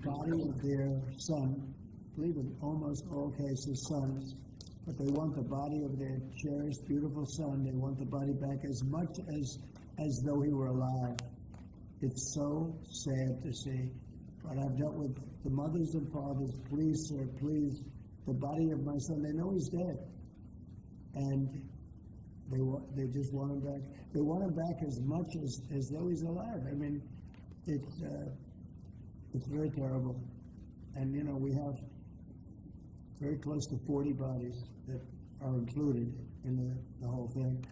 body of their son, I believe in almost all cases sons, but they want the body of their cherished, beautiful son. They want the body back as much as though he were alive. It's so sad to see. But I've dealt with the mothers and fathers. Please, sir, please, the body of my son. They know he's dead, and they just want him back. They want him back as much as though he's alive. I mean, it's very terrible. And you know, we have very close to 40 bodies that are included in the whole thing.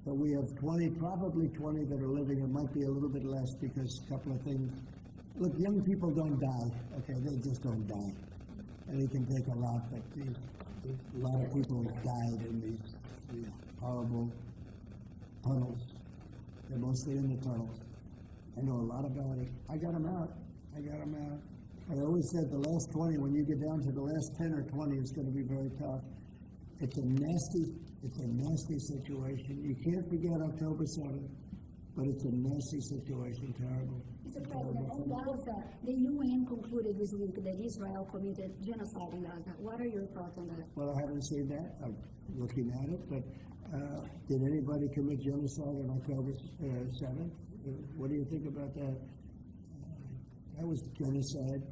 But we have 20, probably 20 that are living. It might be a little bit less because a couple of things. Look, young people don't die. Okay, they just don't die. And it can take a lot, but a lot of people have died in these horrible tunnels. They're mostly in the tunnels. I know a lot about it. I got them out. I always said the last 20, when you get down to the last 10 or 20, it's going to be very tough. It's a nasty situation. You can't forget October 7th, but it's a nasty situation, terrible. Mr. President, on Gaza, the UN concluded this week that Israel committed genocide in Gaza. What are your thoughts on that? Well, I haven't seen that. I'm looking at it, but did anybody commit genocide on October 7th? What do you think about that? That was genocide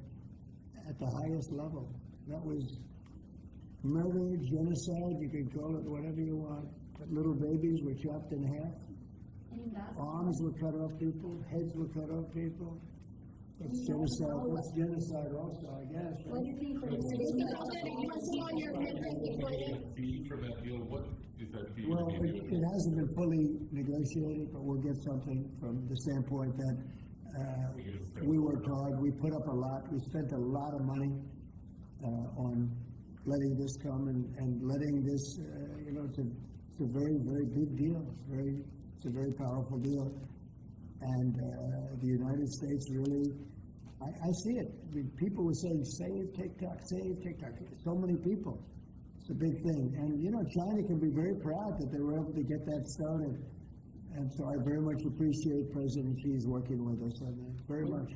at the highest level. That was murder, genocide, you can call it whatever you want. But little babies were chopped in half. Arms were cut off people, heads were cut off people. That's genocide. That's genocide also, I guess. Right? What do you think? Fee for that deal? What is that fee? Well, it hasn't been fully negotiated, but we'll get something from the standpoint that we worked hard. We put up a lot. We spent a lot of money on letting this come and letting this, it's a very, very big deal. It's a very powerful deal. And the United States really, I see it. I mean, people were saying, save TikTok, save TikTok. So many people. It's a big thing. And, China can be very proud that they were able to get that started. And so I very much appreciate President Xi's working with us on that. Very much.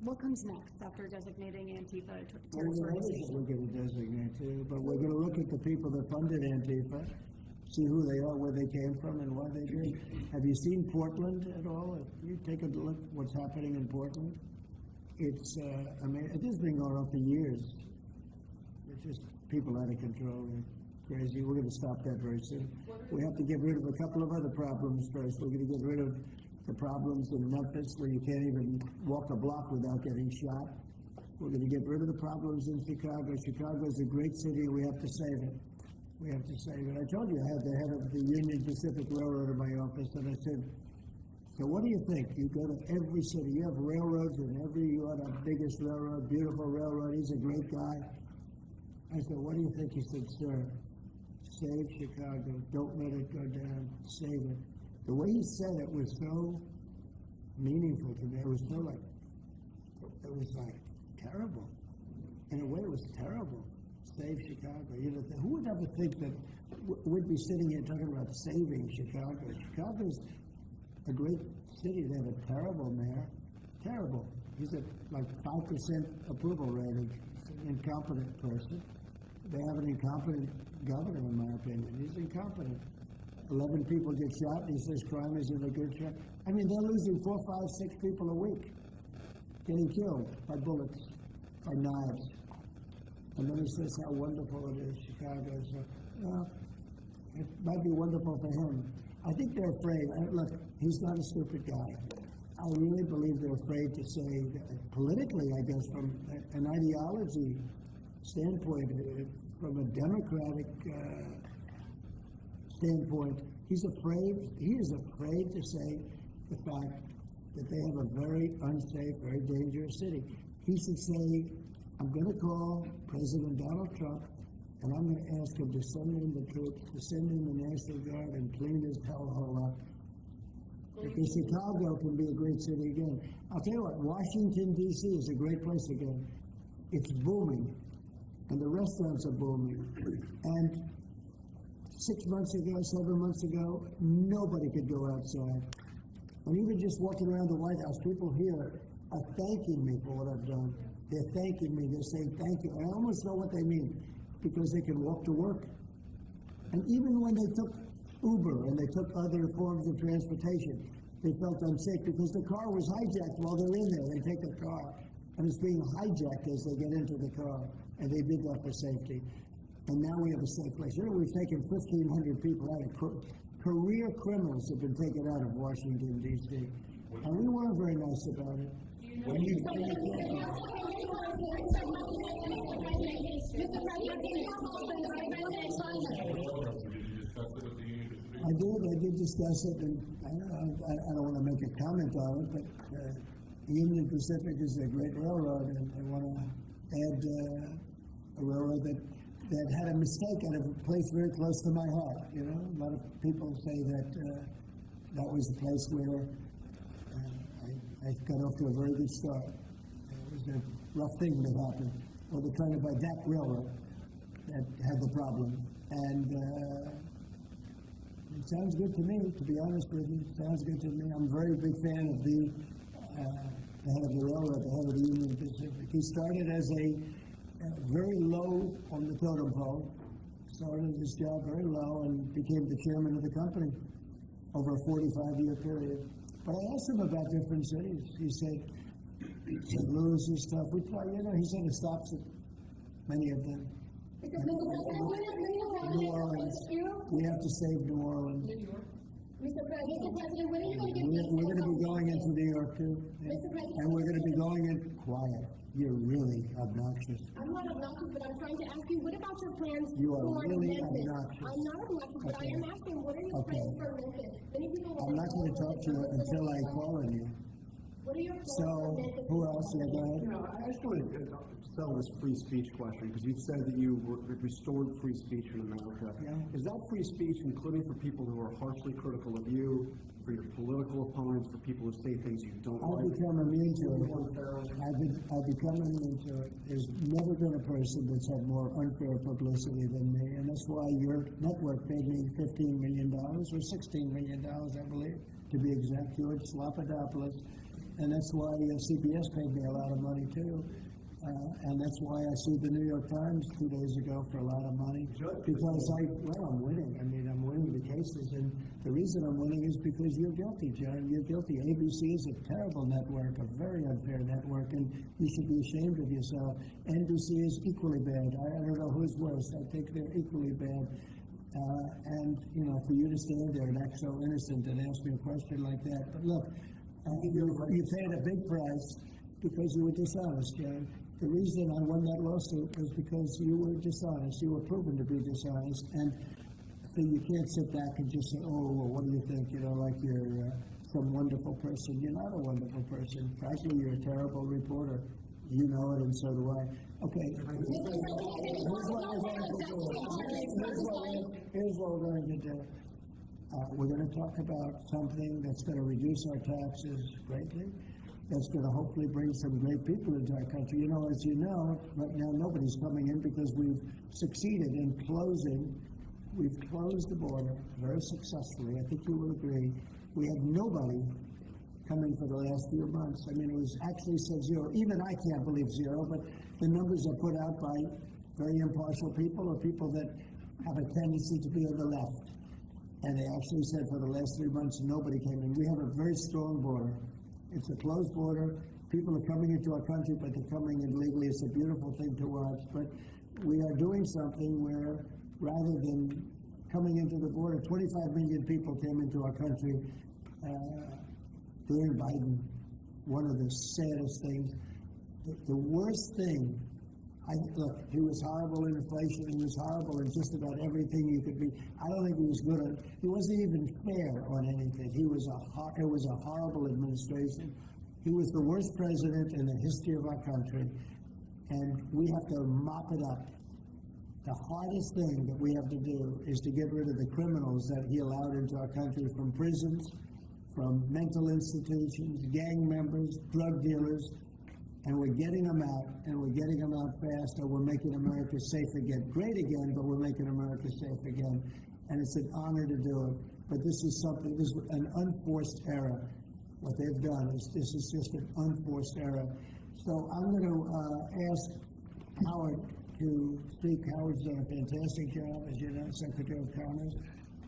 What comes next after designating Antifa a terrorist organization? We're going to designate too, but we're going to look at the people that funded Antifa, see who they are, where they came from, and why they did. Have you seen Portland at all? If you take a look at what's happening in Portland, it's, it has been going on for years. It's just people out of control. They're crazy. We're going to stop that very soon. We have to get rid of a couple of other problems first. We're going to get rid of the problems in Memphis where you can't even walk a block without getting shot. We're going to get rid of the problems in Chicago. Chicago is a great city. We have to save it. We have to save it. I told you I had the head of the Union Pacific Railroad in my office, and I said, so what do you think? You go to every city. You have railroads in you are the biggest railroad, beautiful railroad. He's a great guy. I said, what do you think? He said, sir, save Chicago. Don't let it go down. Save it. The way he said it was so meaningful to me. It was so like terrible. In a way, it was terrible. Save Chicago. Who would ever think that we'd be sitting here talking about saving Chicago? Chicago's a great city. They have a terrible mayor. Terrible. He's at like 5% approval rating. He's an incompetent person. They have an incompetent governor, in my opinion. He's incompetent. 11 people get shot, and he says crime is in a good track. I mean, they're losing 4, 5, 6 people a week, getting killed by bullets, by knives. And then he says how wonderful it is, Chicago. So, it might be wonderful for him. I think they're afraid. Look, he's not a stupid guy. I really believe they're afraid to say, politically, I guess, from an ideology standpoint, from a democratic standpoint, he is afraid to say the fact that they have a very unsafe, very dangerous city. He should say, I'm going to call President Donald Trump, and I'm going to ask him to send in the troops, to send in the National Guard and clean this hellhole up. Because Chicago can be a great city again. I'll tell you what, Washington, D.C. is a great place again. It's booming, and the restaurants are booming. And 6 months ago, 7 months ago, nobody could go outside. And even just walking around the White House, people here are thanking me for what I've done. They're thanking me. They're saying thank you. I almost know what they mean because they can walk to work. And even when they took Uber and they took other forms of transportation, they felt unsafe because the car was hijacked while they're in there. They take a car and it's being hijacked as they get into the car. And they did that for safety. And now we have a safe place. You know, we've taken 1,500 people out of career criminals have been taken out of Washington, D.C. And we weren't very nice about it. When you I did discuss it, and I don't want to make a comment on it, but Union Pacific is a great railroad, and I want to add a railroad that had a mistake at a place very close to my heart. You know, a lot of people say that that was the place where I got off to a very good start. It was a rough thing that happened. Well, they're trying to buy that railroad that had the problem, and it sounds good to me, to be honest with you. It sounds good to me. I'm a very big fan of the head of the railroad, the head of the Union Pacific. He started as a very low on the totem pole, started his job very low and became the chairman of the company over a 45-year period. But I asked him about different cities. He said, St. Louis is tough. He said it stops at many of them. New Orleans. We have to save New Orleans. Mr. President, when are you going to get We're going to be going into New York, too. And we're going to be going in quiet. You're really obnoxious. I'm not obnoxious, but I'm trying to ask you, what about your plans You are for really Memphis? obnoxious. I'm not obnoxious, but I am asking, what are your plans for Memphis? Many people I'm not going to talk to you until I call on you. What are your plans So, for Memphis? who else? Yeah, go ahead. You know, I just want to settle this free speech question, because you've said that you restored free speech in America. Yeah. Is that free speech including for people who are harshly critical of you, for your political opponents, for people who say things you don't I've like? become immune to it. I've become immune to it. There's never been a person that's had more unfair publicity than me, and that's why your network paid me $15 million, or $16 million, I believe, to be exact, George Slopadopoulos. And that's why CBS paid me a lot of money, too. And that's why I sued the New York Times 2 days ago for a lot of money. Because I'm winning. I mean, I'm winning the cases. And the reason I'm winning is because you're guilty, John. You're guilty. ABC is a terrible network, a very unfair network, and you should be ashamed of yourself. NBC is equally bad. I don't know who's worse. I think they're equally bad. And, you know, for you to stand there and act so innocent and ask me a question like that. But look, you paid a big price because you were dishonest, John. The reason I won that lawsuit was because you were dishonest. You were proven to be dishonest. And so you can't sit back and just say, oh, well, what do you think? You know, like you're some wonderful person. You're not a wonderful person. Frankly, you're a terrible reporter. You know it, and so do I. Okay. Here's what we're going to do. We're going to talk about something that's going to reduce our taxes greatly. That's going to hopefully bring some great people into our country. You know, as you know, right now nobody's coming in because we've succeeded in closing. We've closed the border very successfully. I think you will agree. We had nobody coming for the last few months. I mean, it was actually said zero. Even I can't believe zero, but the numbers are put out by very impartial people or people that have a tendency to be on the left. And they actually said for the last 3 months, nobody came in. We have a very strong border. It's a closed border. People are coming into our country, but they're coming in legally. It's a beautiful thing to watch. But we are doing something where, rather than coming into the border, 25 million people came into our country during Biden. One of the saddest things. The worst thing, look, he was horrible in inflation. He was horrible in just about everything you could be. I don't think he was good at. He wasn't even fair on anything. It was a horrible administration. He was the worst president in the history of our country, and we have to mop it up. The hardest thing that we have to do is to get rid of the criminals that he allowed into our country from prisons, from mental institutions, gang members, drug dealers. And we're getting them out, and we're getting them out fast, and we're making America safe again. Great again, but we're making America safe again. and it's an honor to do it. But this is an unforced error. What they've done is, this is just an unforced error. So I'm going to ask Howard to speak. Howard's done a fantastic job, as you know, Secretary of Commerce.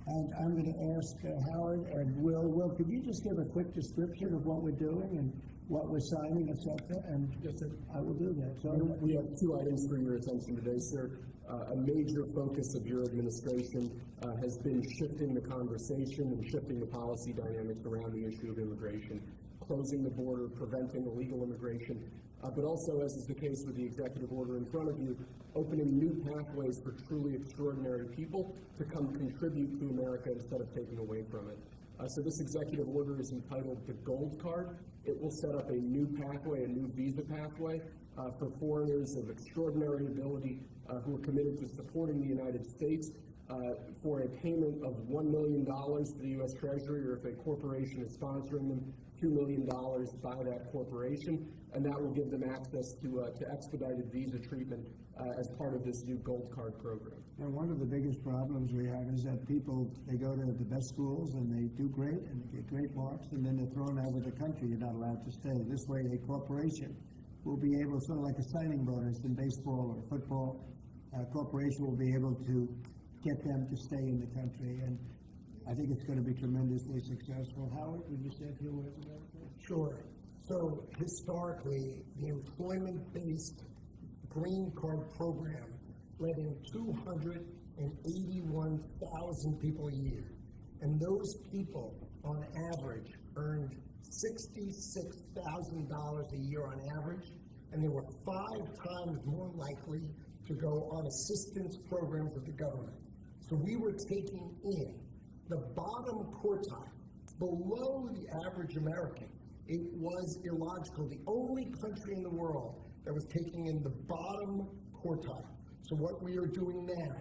And I'm going to ask Howard and Will, could you just give a quick description of what we're doing and what we're signing, et cetera? And Yes, sir. I will do that. So We have two items for your attention today, sir. A major focus of your administration has been shifting the conversation and shifting the policy dynamics around the issue of immigration, closing the border, preventing illegal immigration, but also, as is the case with the executive order in front of you, opening new pathways for truly extraordinary people to come contribute to America instead of taking away from it. So this executive order is entitled the Gold Card. It will set up a new pathway, a new visa pathway for foreigners of extraordinary ability who are committed to supporting the United States for a payment of $1 million to the U.S. Treasury, or if a corporation is sponsoring them, $2 million by that corporation, and that will give them access to expedited visa treatment as part of this new Gold Card program. And one of the biggest problems we have is that people, they go to the best schools and they do great and they get great marks, and then they're thrown out of the country. You're not allowed to stay. This way, a corporation will be able, sort of like a signing bonus in baseball or football, a corporation will be able to get them to stay in the country. And I think it's going to be tremendously successful. Howard, would you say a few words about that? Sure. So historically, the employment-based green card program let in 281,000 people a year. And those people, on average, earned $66,000 a year on average, and they were 5 times more likely to go on assistance programs with the government. So we were taking in the bottom quartile, below the average American. It was illogical. The only country in the world that was taking in the bottom quartile. So what we are doing now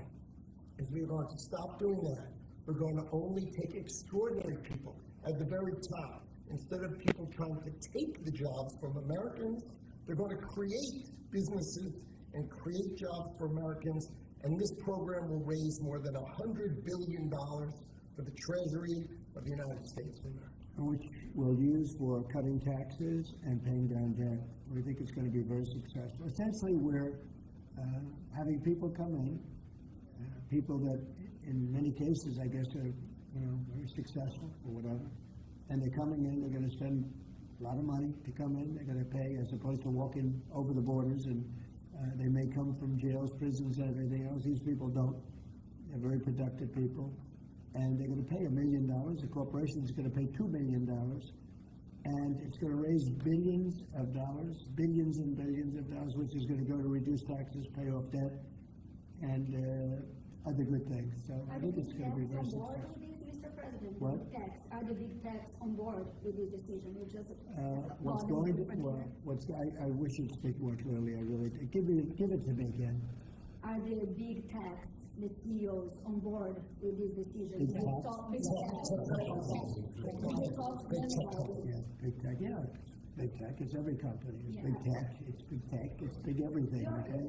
is we are going to stop doing that. We're going to only take extraordinary people at the very top. Instead of people trying to take the jobs from Americans, they're going to create businesses and create jobs for Americans. And this program will raise more than $100 billion for the Treasury of the United States of America. Which we'll use for cutting taxes and paying down debt. We think it's going to be very successful. Essentially, we're having people come in, people that in many cases, I guess, are very successful or whatever, and they're coming in, they're going to spend a lot of money to come in, they're going to pay as opposed to walking over the borders, and they may come from jails, prisons, and everything else. These people don't. They're very productive people. And they're going to pay $1 million. The corporation is going to pay $2 million. And it's going to raise billions of dollars, billions and billions of dollars, which is going to go to reduce taxes, pay off debt, and other good things. So I think it's going to be very successful. Mr. President, What? big tax, are the big tax on board with this decision? You just What's going to, I wish you'd speak more clearly, I really do. Give it to me again. Are the big tax, the CEOs on board with this decision? Big tax? Big tax. Yeah, big tech, yeah. Big tech, it's every company. It's big tech, it's big tech, it's big everything, okay?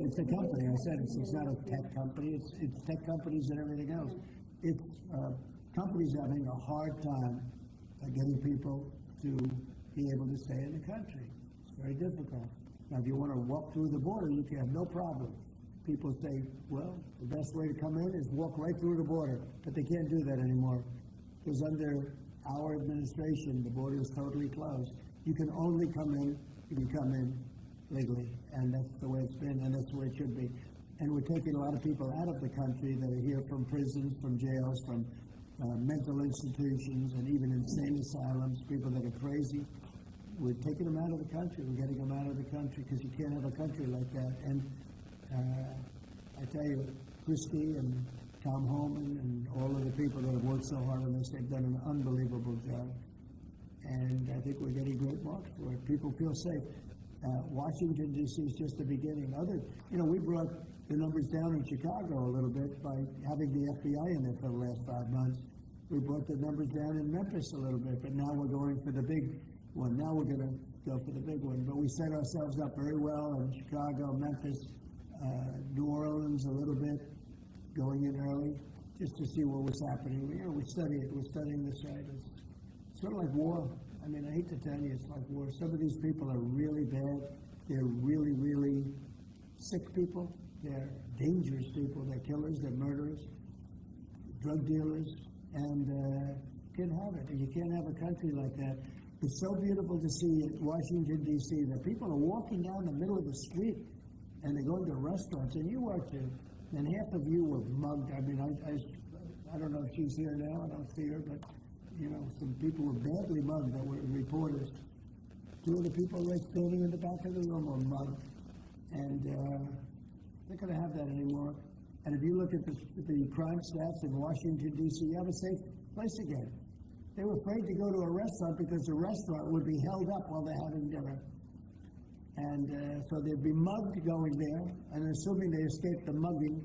It's a company, I said it's not a tech company, it's tech companies and everything else. It's companies having a hard time getting people to be able to stay in the country. It's very difficult. Now, if you want to walk through the border, you can have no problem. People say, well, the best way to come in is walk right through the border, but they can't do that anymore because under our administration, the border is totally closed. You can only come in if you come in legally, and that's the way it's been, and that's the way it should be. And we're taking a lot of people out of the country that are here from prisons, from jails, from mental institutions, and even insane asylums, people that are crazy. We're taking them out of the country. We're getting them out of the country because you can't have a country like that. And I tell you, Christie and Tom Holman and all of the people that have worked so hard on this, they've done an unbelievable job. And I think we're getting great marks for it. People feel safe. Washington, D.C. is just the beginning. We brought the numbers down in Chicago a little bit by having the FBI in there for the last 5 months. We brought the numbers down in Memphis a little bit, but now we're going for the big one. Now we're going to go for the big one. But we set ourselves up very well in Chicago, Memphis, New Orleans a little bit, going in early. just to see what was happening. We study it. We're studying this right. It's sort of like war. I mean, I hate to tell you, it's like war. Some of these people are really bad. They're really, really sick people. They're dangerous people. They're killers. They're murderers, drug dealers, and can't have it. You can't have a country like that. It's so beautiful to see at Washington, D.C., that people are walking down the middle of the street, and they're going to restaurants, and you are too. And half of you were mugged. I mean, I don't know if she's here now. I don't see her, but, you know, some people were badly mugged that were reporters. Two of the people right standing in the back of the room were mugged. And they're not going to have that anymore. And if you look at the crime stats in Washington, D.C., you have a safe place again. They were afraid to go to a restaurant because the restaurant would be held up while they're having dinner. And so they'd be mugged going there, and assuming they escaped the mugging,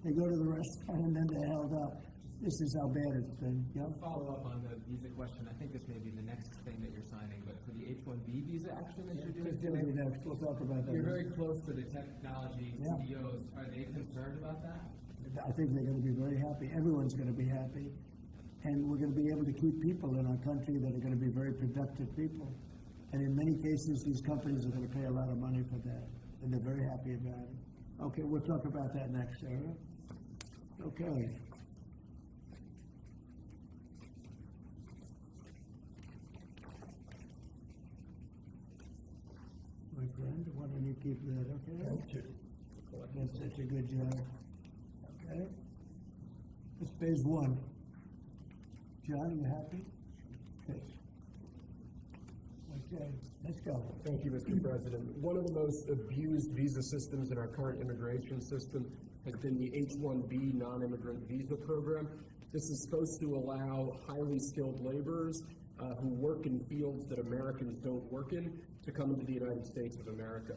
they go to the restaurant and then they're held up. This is how bad it's been. Yeah? Follow up on the visa question. I think this may be the next thing that you're signing, but for the H-1B visa action that you're doing, Next. We'll talk about that. you're very close to the technology Yeah. CEOs. Are they concerned about that? I think they're going to be very happy. Everyone's going to be happy. And we're going to be able to keep people in our country that are going to be very productive people. And in many cases, these companies are going to pay a lot of money for that. And they're very happy about it. Okay, we'll talk about that next, Sarah. Okay. My friend, why don't you keep that, okay? Thank you. That's such a good job. Okay. It's phase one. John, are you happy? Good. Okay, let's go. Thank you, Mr. President. One of the most abused visa systems in our current immigration system has been the H-1B non-immigrant visa program. This is supposed to allow highly skilled laborers who work in fields that Americans don't work in to come into the United States of America.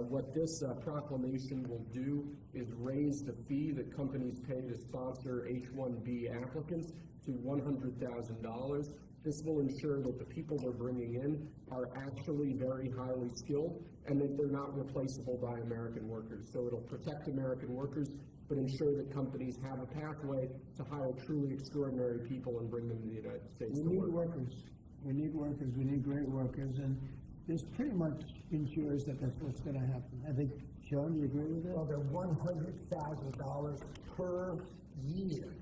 What this proclamation will do is raise the fee that companies pay to sponsor H-1B applicants to $100,000. This will ensure that the people they're bringing in are actually very highly skilled and that they're not replaceable by American workers. So it'll protect American workers, but ensure that companies have a pathway to hire truly extraordinary people and bring them to the United States. We need workers. We need workers. We need great workers. And this pretty much ensures that that's what's going to happen. I think, Sean, do you agree with that? Well, they're $100,000 per year.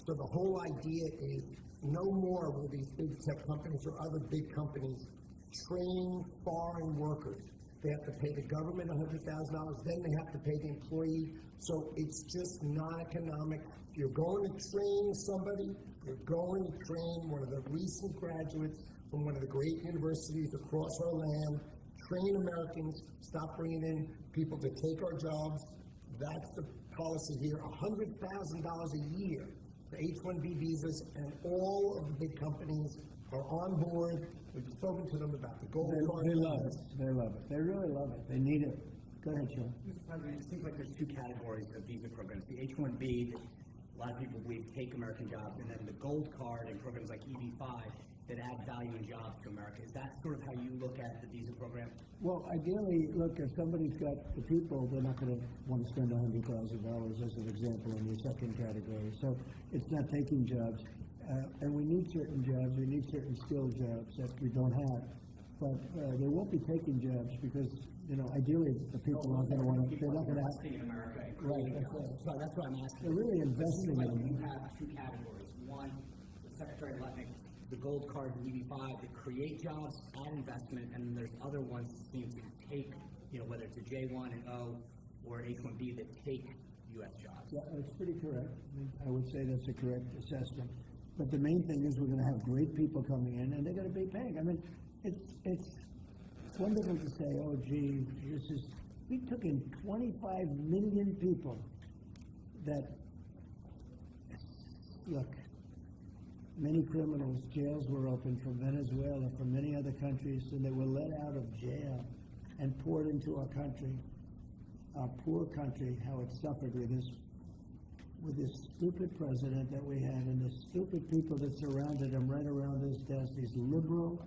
So the whole idea is no more will these big tech companies or other big companies train foreign workers. They have to pay the government $100,000, then they have to pay the employee. So it's just not economic. If you're going to train somebody, you're going to train one of the recent graduates from one of the great universities across our land, train Americans, stop bringing in people to take our jobs. That's the policy here, $100,000 a year for H-1B visas, and all of the big companies are on board. We've spoken to them about the gold card. They love it. They love it. They really love it. They need it. Go ahead, Sean. Mr. President, it seems like there's two categories of visa programs. The H-1B, that a lot of people believe take American jobs, and then the gold card and programs like EB-5 that add value and jobs to America. Is that sort of how you look at the visa program? Well, ideally, look, if somebody's got the people, they're not going to want to spend $100,000 as an example in the second category. So it's not taking jobs. And we need certain jobs. We need certain skilled jobs that we don't have. But they won't be taking jobs because, you know, ideally the people aren't going to want to, they're not going to have. Investing in America and Right, creating that's jobs. right. So that's what I'm asking. They're really investing It seems like in you them. have two categories. One, the Secretary Letnick, the gold card and EB-5 that create jobs, add investment, and then there's other ones that seem to take, you know, whether it's a J-1 and O or H-1B that take U.S. jobs. Yeah, that's pretty correct. I would say that's a correct assessment. But the main thing is we're going to have great people coming in, and they're going to be paying. I mean, it's wonderful to say, oh, gee, we took in 25 million people that, look, many criminals, jails were opened from Venezuela, from many other countries, and they were let out of jail and poured into our country, our poor country, how it suffered with this stupid president that we had and the stupid people that surrounded him right around this desk, these liberal,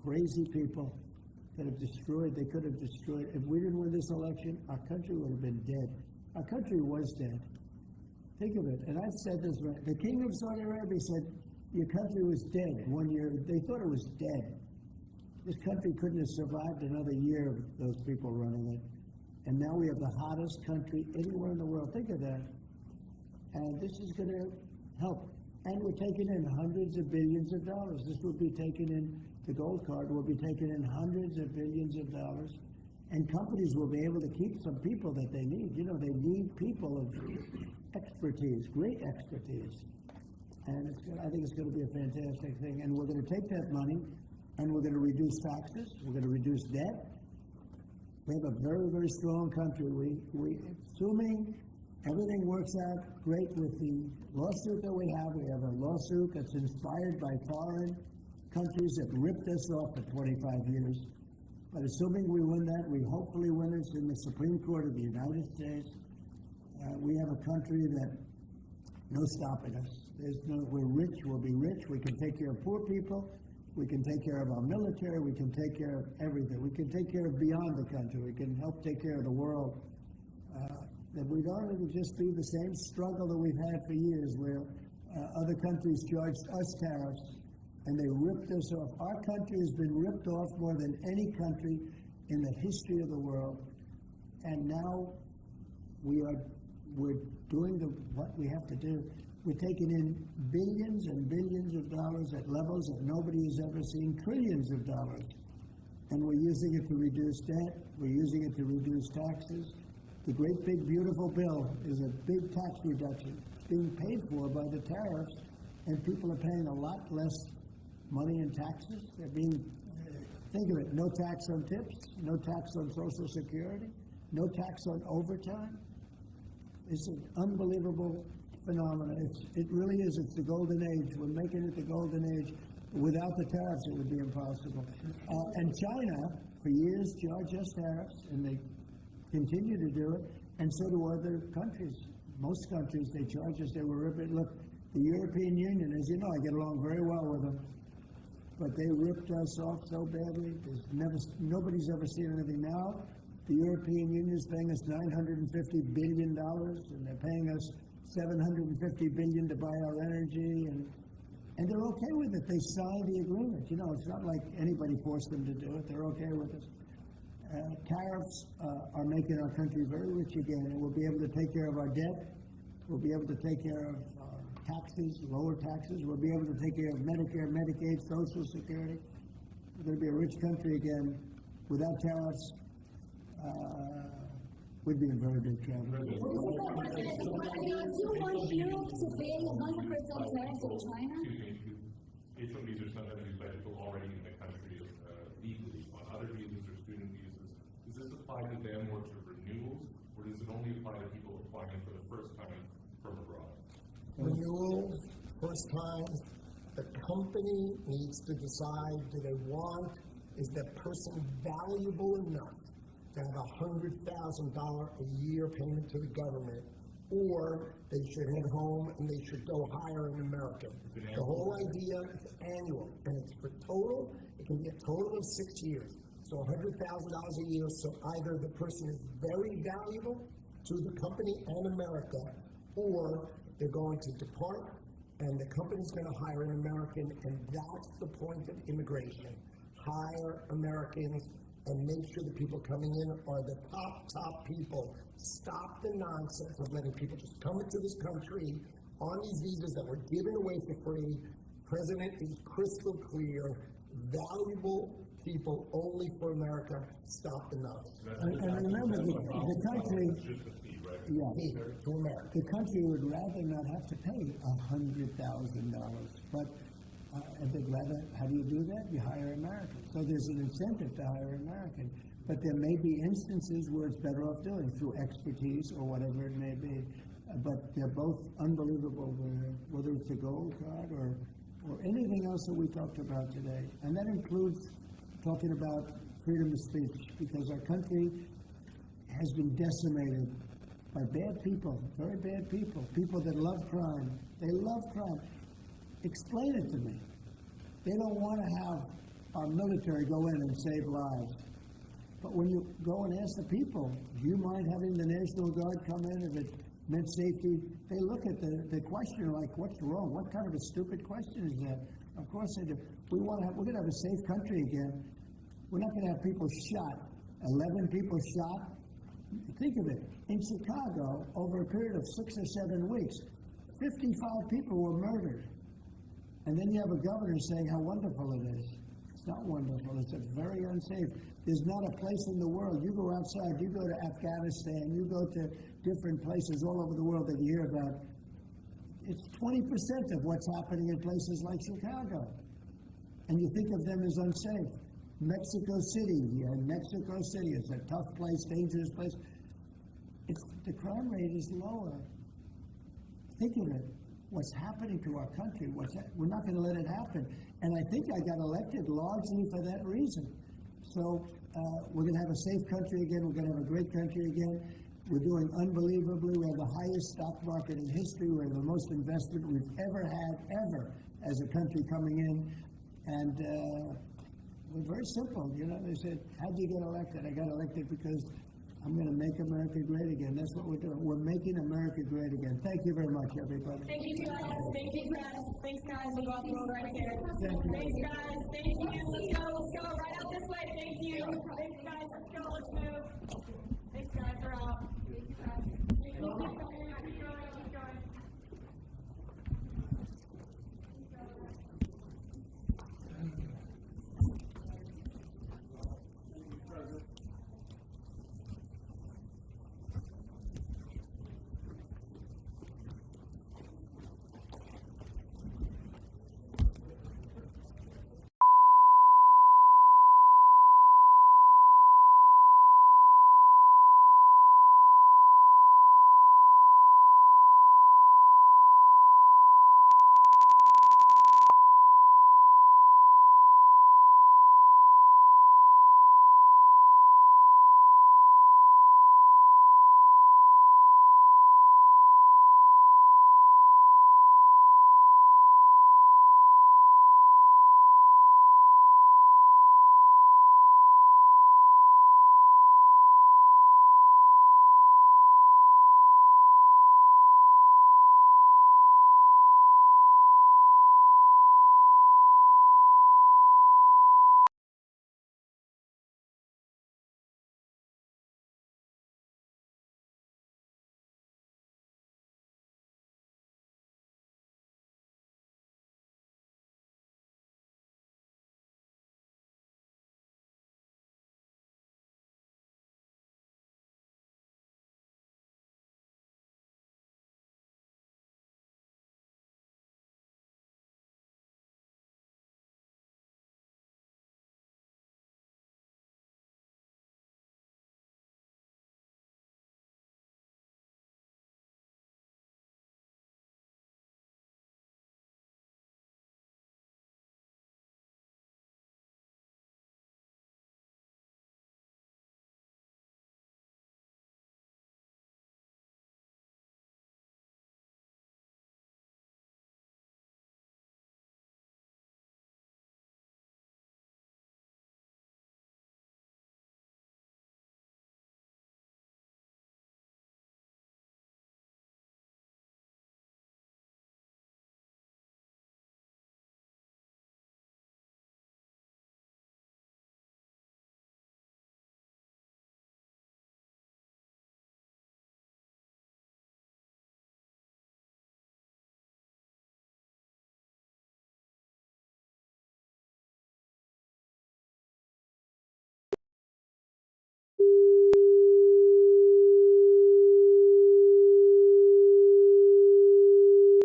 crazy people that have destroyed, they could have destroyed. If we didn't win this election, our country would have been dead. Our country was dead. Think of it, and I've said this, the King of Saudi Arabia said, your country was dead 1 year. They thought it was dead. This country couldn't have survived another year of those people running it. And now we have the hottest country anywhere in the world. Think of that. And this is going to help. And we're taking in hundreds of billions of dollars. This will be taken in, the gold card will be taken in hundreds of billions of dollars. And companies will be able to keep some people that they need. You know, they need people of expertise, great expertise. And I think it's going to be a fantastic thing. And we're going to take that money and we're going to reduce taxes. We're going to reduce debt. We have a very, very strong country. Assuming everything works out great with the lawsuit that we have a lawsuit that's inspired by foreign countries that ripped us off for 25 years. But assuming we win that, we hopefully win it in the Supreme Court of the United States. We have a country that no stopping us. We're rich, we'll be rich, we can take care of poor people, we can take care of our military, we can take care of everything. We can take care of beyond the country, we can help take care of the world. That we don't just be the same struggle that we've had for years where other countries charged us tariffs and they ripped us off. Our country has been ripped off more than any country in the history of the world. And now we're doing what we have to do. We're taking in billions and billions of dollars at levels that nobody has ever seen, trillions of dollars. And we're using it to reduce debt, we're using it to reduce taxes. The great big beautiful bill is a big tax reduction. It's being paid for by the tariffs, and people are paying a lot less money in taxes. They're being, think of it, no tax on tips, no tax on Social Security, no tax on overtime. It's an unbelievable phenomenon. It really is. It's the golden age. We're making it the golden age. Without the tariffs, it would be impossible. And China, for years, charged us tariffs, and they continue to do it, and so do other countries. Most countries, they charge us. They were ripping. Look, the European Union, as you know, I get along very well with them, but they ripped us off so badly. Nobody's ever seen anything now. The European Union is paying us $950 billion, and they're paying us $750 billion to buy our energy, and they're okay with it. They signed the agreement. You know, it's not like anybody forced them to do it. They're okay with it. Tariffs are making our country very rich again, and we'll be able to take care of our debt. We'll be able to take care of our taxes, lower taxes. We'll be able to take care of Medicare, Medicaid, Social Security. We're going to be a rich country again. Without tariffs, we'd be in very big trouble. Do you want Europe to pay 100% tariffs to China? H-1Bs are sometimes used by people already in the country legally on other visas or student visas. Does this apply to them or to renewals, or does it only apply to people applying for the first time from abroad? Renewal, first time, the company needs to decide, do they want, is that person valuable enough to have $100,000 a year payment to the government, or they should head home and they should go hire an American. The whole idea is annual, and it's for total, it can be a total of 6 years. So $100,000 a year, so either the person is very valuable to the company and America, or they're going to depart and the company's going to hire an American, and that's the point of immigration. Hire Americans and make sure the people coming in are the top people. Stop the nonsense of letting people just come into this country on these visas that were given away for free. President is crystal clear. Valuable people only for America. Stop the nonsense. And remember, the country, To America. the country would rather not have to pay $100,000, but they'd rather, how do you do that? You hire Americans. So there's an incentive to hire American. But there may be instances where it's better off doing through expertise or whatever it may be. But they're both unbelievable, whether it's a gold card or anything else that we talked about today. And that includes talking about freedom of speech, because our country has been decimated by bad people, very bad people, people that love crime. They love crime. Explain it to me. They don't want to have our military go in and save lives. But when you go and ask the people, do you mind having the National Guard come in med safety, they look at the questioner like, what's wrong? What kind of a stupid question is that? Of course they do. We're going to have a safe country again. We're not going to have people shot. 11 people shot. Think of it. In Chicago, over a period of 6 or 7 weeks, 55 people were murdered. And then you have a governor saying how wonderful it is. It's not wonderful. It's very unsafe. There's not a place in the world. You go outside, you go to Afghanistan, you go to different places all over the world that you hear about. It's 20% of what's happening in places like Chicago. And you think of them as unsafe. Mexico City, Mexico City is a tough place, dangerous place. The crime rate is lower. Think of it. What's happening to our country? We're not going to let it happen. And I think I got elected largely for that reason. So we're going to have a safe country again. We're going to have a great country again. We're doing unbelievably. We have the highest stock market in history. We have the most investment we've ever had, ever, as a country coming in. And we're very simple. You know, they said, how'd you get elected? I got elected because I'm going to make America great again. That's what we're doing. We're making America great again. Thank you very much, everybody. Thank you, guys. Thank you, guys. Thanks, guys. We'll go off the road right here. Thanks, guys. Thank you. Let's go. Right out this way. Thank you. Thanks, guys. Let's go. Let's move. Thanks, guys. We're out. Thank you, guys. Keep going. Keep going.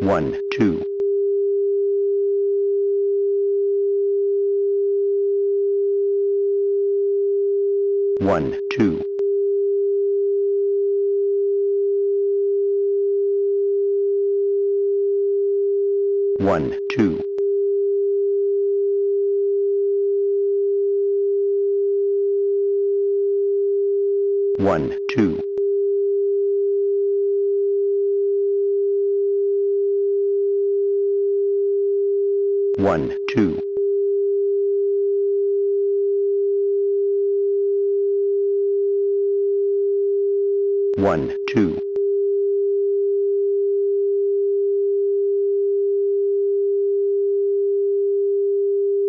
One, two. One, two. One, two. One, two. One, two. One, two.